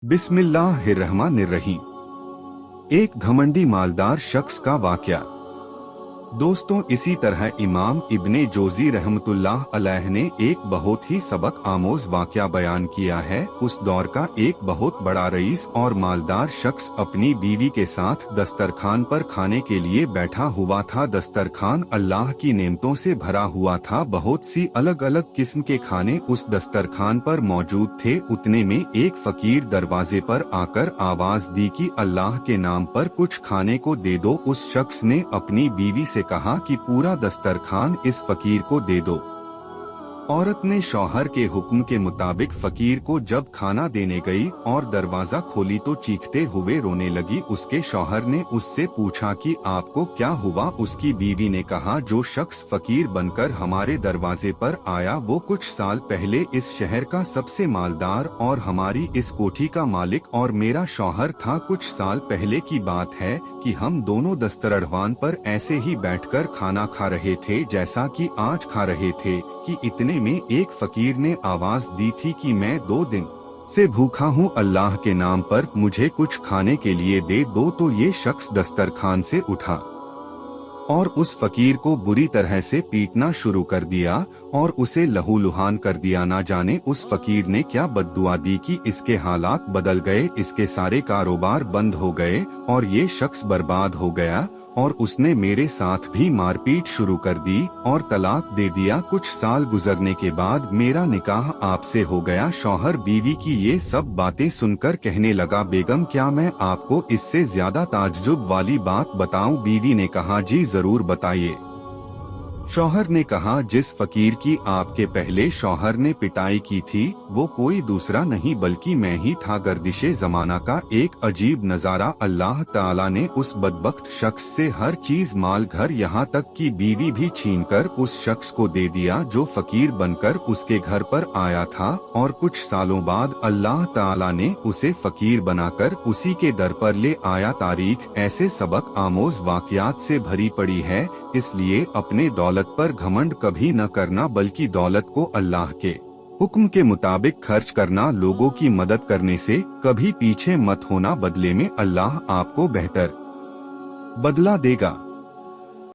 बिस्मिल्लाहिर्रहमानिर्रहीम। एक घमंडी मालदार शख्स का वाकया। दोस्तों, इसी तरह इमाम इब्ने जोजी रहमतुल्लाह अलैह ने एक बहुत ही सबक आमोज वाकया बयान किया है। उस दौर का एक बहुत बड़ा रईस और मालदार शख्स अपनी बीवी के साथ दस्तरखान पर खाने के लिए बैठा हुआ था। दस्तरखान अल्लाह की नेमतों से भरा हुआ था। बहुत सी अलग अलग किस्म के खाने उस दस्तरखान पर मौजूद थे। उतने में एक फकीर दरवाजे पर आकर आवाज दी कि अल्लाह के नाम पर कुछ खाने को दे दो। उस शख्स ने अपनी बीवी से कहा कि पूरा दस्तरखान इस फकीर को दे दो। औरत ने शौहर के हुक्म के मुताबिक फकीर को जब खाना देने गई और दरवाजा खोली तो चीखते हुए रोने लगी। उसके शौहर ने उससे पूछा कि आपको क्या हुआ। उसकी बीवी ने कहा, जो शख्स फकीर बनकर हमारे दरवाजे पर आया वो कुछ साल पहले इस शहर का सबसे मालदार और हमारी इस कोठी का मालिक और मेरा शौहर था। कुछ साल पहले की बात है कि हम दोनों दस्तरखान पर ऐसे ही बैठकर खाना खा रहे थे जैसा कि आज खा रहे थे कि इतने में एक फकीर ने आवाज दी थी कि मैं 2 दिन से भूखा हूँ, अल्लाह के नाम पर मुझे कुछ खाने के लिए दे दो। तो ये शख्स दस्तरखान से उठा और उस फकीर को बुरी तरह से पीटना शुरू कर दिया और उसे लहूलुहान कर दिया। ना जाने उस फकीर ने क्या बद्दुआ दी कि इसके हालात बदल गए, इसके सारे कारोबार बंद हो गए और ये शख्स बर्बाद हो गया और उसने मेरे साथ भी मारपीट शुरू कर दी और तलाक दे दिया। कुछ साल गुजरने के बाद मेरा निकाह आपसे हो गया। शौहर बीवी की ये सब बातें सुनकर कहने लगा, बेगम क्या मैं आपको इससे ज्यादा ताज्जुब वाली बात बताऊं। बीवी ने कहा, जी जरूर बताइए। शौहर ने कहा, जिस फकीर की आपके पहले शौहर ने पिटाई की थी वो कोई दूसरा नहीं बल्कि मैं ही था। गर्दिशे जमाना का एक अजीब नजारा। अल्लाह ताला ने उस बदबख्त शख्स से हर चीज, माल, घर, यहाँ तक की बीवी भी छीनकर उस शख्स को दे दिया जो फकीर बनकर उसके घर पर आया था। और कुछ सालों बाद अल्लाह ताला ने उसे फकीर बनाकर उसी के दर पर ले आया। तारीख ऐसे सबक आमोज वाकयात से भरी पड़ी है, इसलिए अपने दौलत पर घमंड कभी न करना बल्कि दौलत को अल्लाह के हुक्म के मुताबिक खर्च करना। लोगों की मदद करने से कभी पीछे मत होना, बदले में अल्लाह आपको बेहतर बदला देगा।